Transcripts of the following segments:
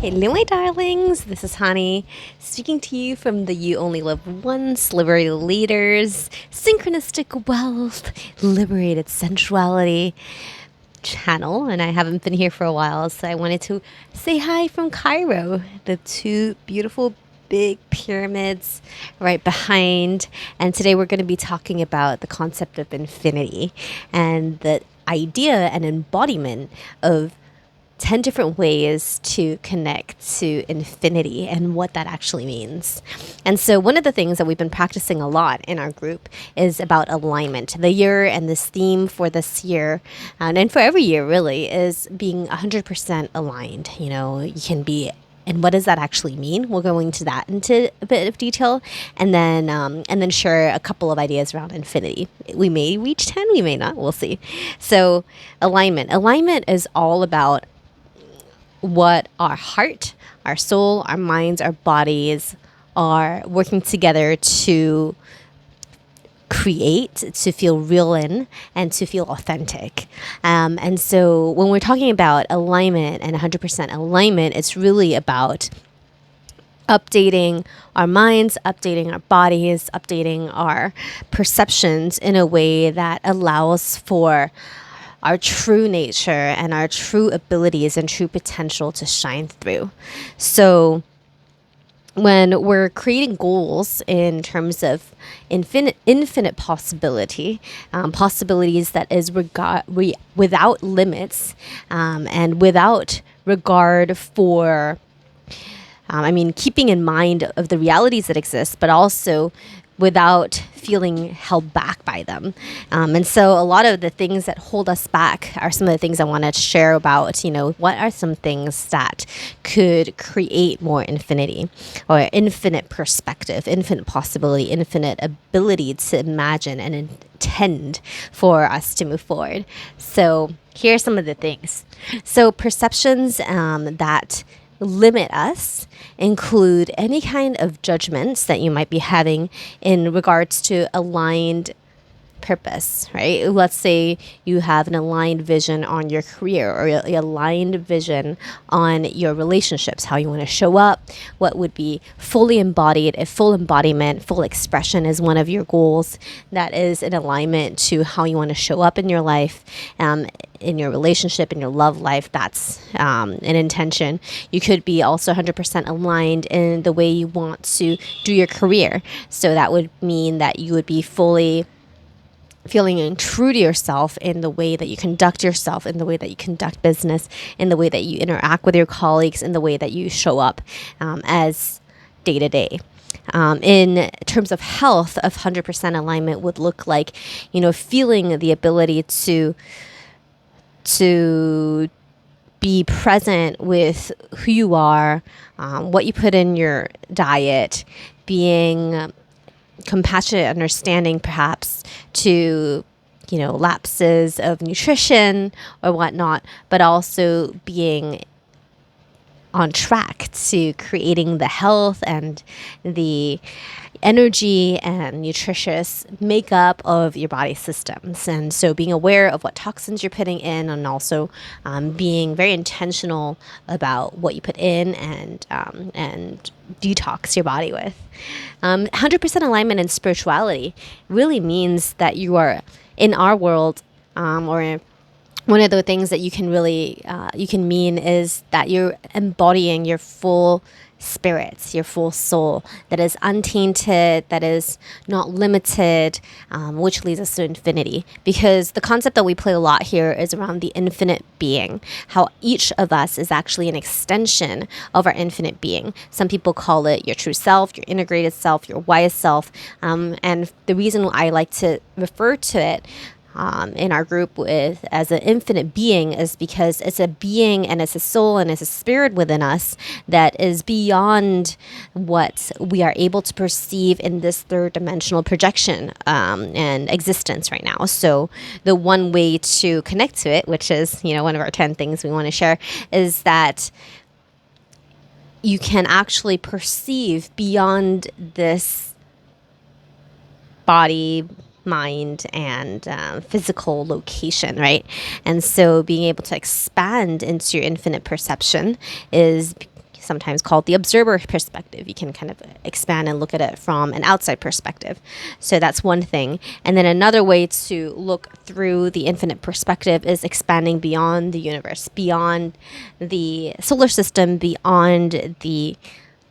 Hello, my darlings. This is Hani speaking to you from the You Only Live Once, Liberated Leaders, Synchronistic Wealth, Liberated Sensuality channel. And I haven't been here for a while, so I wanted to say hi from Cairo, the two beautiful big pyramids right behind. And today we're going to be talking about the concept of infinity and the idea and embodiment of 10 different ways to connect to infinity and what that actually means. And so, one of the things that we've been practicing a lot in our group is about alignment. The year and this theme for this year, and for every year really, is being 100% aligned. You know, you can be. And what does that actually mean? We'll go into that into a bit of detail, and then share a couple of ideas around infinity. We may reach 10, we may not. We'll see. So, alignment. Alignment is all about what our heart, our soul, our minds, our bodies are working together to create, to feel real in, and to feel authentic. And so when we're talking about alignment and 100% alignment, it's really about updating our minds, updating our bodies, updating our perceptions in a way that allows for our true nature and our true abilities and true potential to shine through. So when we're creating goals in terms of infinite possibility, possibilities that is without limits, and without regard for, keeping in mind of the realities that exist, but also without feeling held back by them. And so a lot of the things that hold us back are some of the things I want to share about, what are some things that could create more infinity or infinite perspective, infinite possibility, infinite ability to imagine and intend for us to move forward. So here are some of the things. So perceptions that limit us include any kind of judgments that you might be having in regards to aligned purpose, right? Let's say you have an aligned vision on your career or an aligned vision on your relationships, how you want to show up, what would be fully embodied, if full embodiment, full expression is one of your goals that is in alignment to how you want to show up in your life, in your relationship, in your love life. That's an intention. You could be also 100% aligned in the way you want to do your career. So that would mean that you would be fully feeling true to yourself in the way that you conduct yourself, in the way that you conduct business, in the way that you interact with your colleagues, in the way that you show up as day to day. In terms of health, of 100% alignment would look like, feeling the ability to be present with who you are, what you put in your diet, being compassionate, understanding perhaps to lapses of nutrition or whatnot, but also being on track to creating the health and the energy and nutritious makeup of your body systems. And so being aware of what toxins you're putting in, and also being very intentional about what you put in and detox your body with. 100% alignment in spirituality really means that you are in our world, or one of the things that you can really you can mean is that you're embodying your full spirit, your full soul that is untainted, that is not limited, which leads us to infinity. Because the concept that we play a lot here is around the infinite being, how each of us is actually an extension of our infinite being. Some people call it your true self, your integrated self, your wise self. And the reason I like to refer to it in our group as an infinite being is because it's a being and it's a soul and it's a spirit within us that is beyond what we are able to perceive in this third dimensional projection and existence right now. So the one way to connect to it, which is one of our 10 things we want to share, is that you can actually perceive beyond this body, mind, and physical location, right? And so being able to expand into your infinite perception is sometimes called the observer perspective. You can kind of expand and look at it from an outside perspective. So that's one thing. And then another way to look through the infinite perspective is expanding beyond the universe, beyond the solar system, beyond the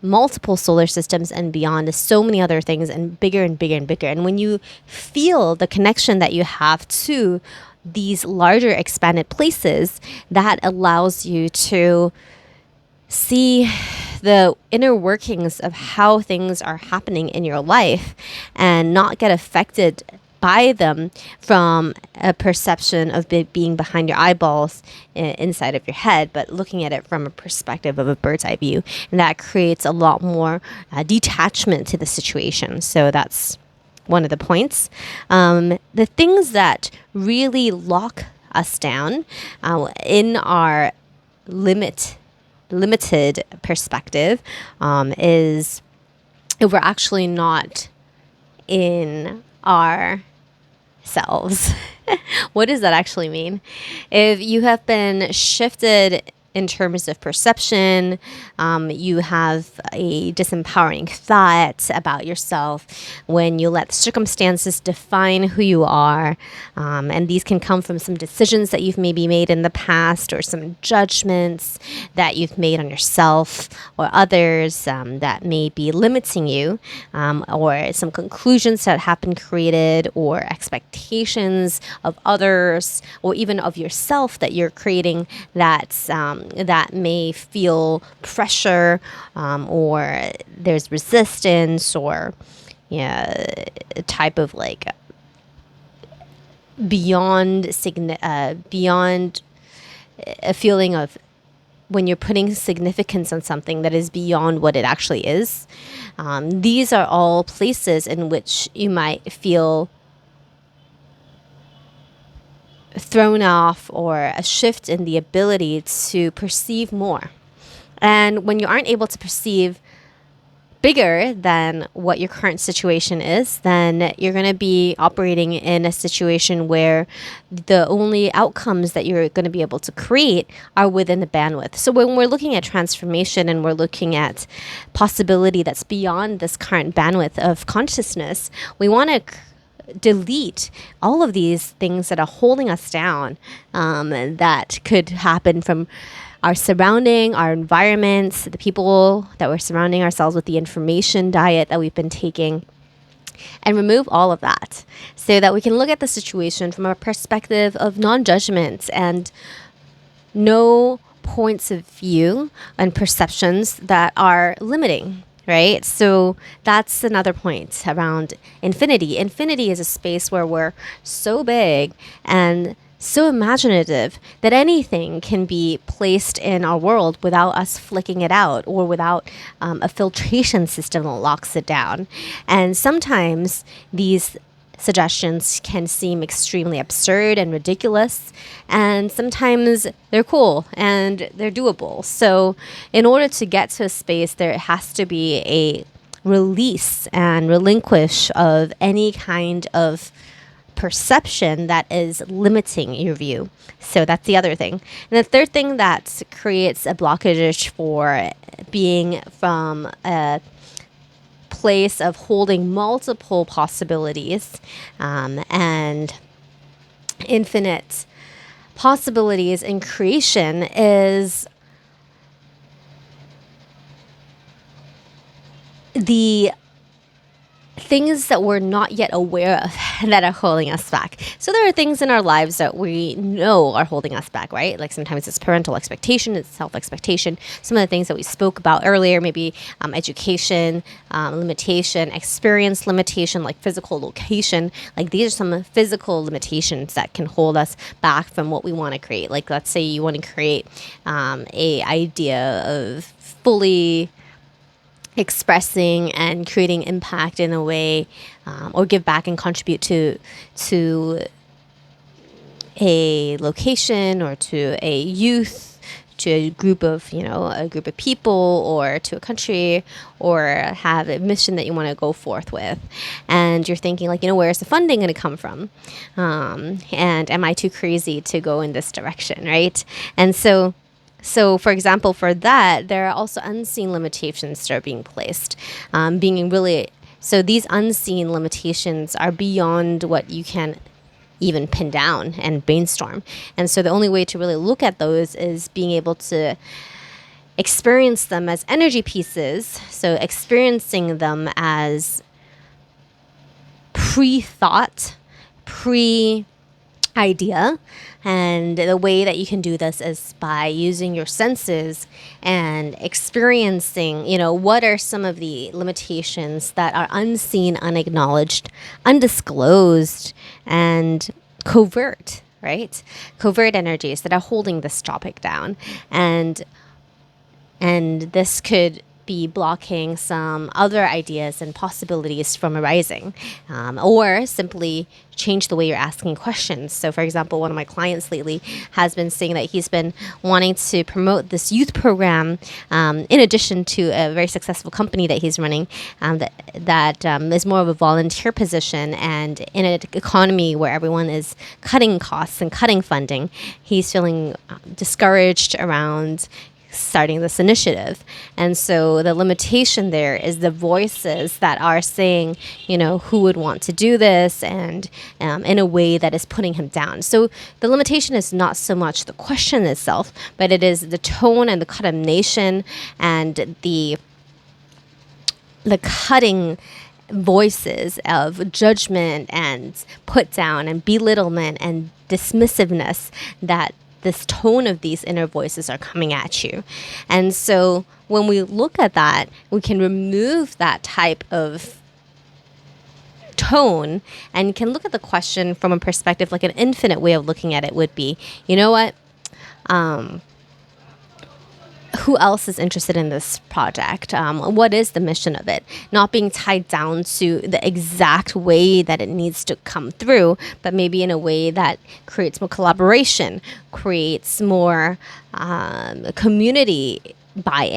multiple solar systems, and beyond so many other things, and bigger and bigger and bigger. And when you feel the connection that you have to these larger expanded places, that allows you to see the inner workings of how things are happening in your life and not get affected by them from a perception of being behind your eyeballs inside of your head, but looking at it from a perspective of a bird's eye view. And that creates a lot more detachment to the situation. So that's one of the points. The things that really lock us down in our limited perspective is if we're actually not in our selves. What does that actually mean? If you have been shifted in terms of perception, you have a disempowering thought about yourself when you let circumstances define who you are. And these can come from some decisions that you've maybe made in the past, or some judgments that you've made on yourself or others that may be limiting you, or some conclusions that have been created, or expectations of others, or even of yourself that you're creating that may feel pressure, or there's resistance, or a type of like beyond a feeling of when you're putting significance on something that is beyond what it actually is. These are all places in which you might feel thrown off, or a shift in the ability to perceive more. And when you aren't able to perceive bigger than what your current situation is, then you're going to be operating in a situation where the only outcomes that you're going to be able to create are within the bandwidth. So when we're looking at transformation and we're looking at possibility that's beyond this current bandwidth of consciousness, we want to delete all of these things that are holding us down, that could happen from our surrounding, our environments, the people that we're surrounding ourselves with, the information diet that we've been taking, and remove all of that so that we can look at the situation from a perspective of non-judgment and no points of view and perceptions that are limiting. Right? So that's another point around infinity. Infinity is a space where we're so big and so imaginative that anything can be placed in our world without us flicking it out, or without a filtration system that locks it down. And sometimes these suggestions can seem extremely absurd and ridiculous, and sometimes they're cool and they're doable. So in order to get to a space, there has to be a release and relinquish of any kind of perception that is limiting your view. So that's the other thing. And the third thing that creates a blockage for being from a place of holding multiple possibilities and infinite possibilities in creation is the things that we're not yet aware of that are holding us back. So there are things in our lives that we know are holding us back, right? Like sometimes it's parental expectation, it's self-expectation. Some of the things that we spoke about earlier, maybe education, limitation, experience limitation, like physical location. Like these are some physical limitations that can hold us back from what we want to create. Like let's say you want to create a idea of fully expressing and creating impact in a way, or give back and contribute to a location, or to a youth, to a group of people, or to a country, or have a mission that you want to go forth with. And you're thinking like, where's the funding going to come from? And am I too crazy to go in this direction, right? And so So, for example, for that, there are also unseen limitations that are being placed. Being really so these unseen limitations are beyond what you can even pin down and brainstorm. And so the only way to really look at those is being able to experience them as energy pieces. So experiencing them as pre-thought, pre-idea. And the way that you can do this is by using your senses and experiencing, what are some of the limitations that are unseen, unacknowledged, undisclosed, and covert, right? Covert energies that are holding this topic down. And this could be blocking some other ideas and possibilities from arising, or simply change the way you're asking questions. So, for example, one of my clients lately has been saying that he's been wanting to promote this youth program, in addition to a very successful company that he's running, that is more of a volunteer position. And in an economy where everyone is cutting costs and cutting funding, he's feeling discouraged around starting this initiative. And so the limitation there is the voices that are saying, who would want to do this, and in a way that is putting him down. So the limitation is not so much the question itself, but it is the tone and the condemnation and the cutting voices of judgment and put down and belittlement and dismissiveness that this tone of these inner voices are coming at you. And so when we look at that, we can remove that type of tone and can look at the question from a perspective, like an infinite way of looking at it would be, you know what? Who else is interested in this project? What is the mission of it? Not being tied down to the exact way that it needs to come through, but maybe in a way that creates more collaboration, creates more community buy-in.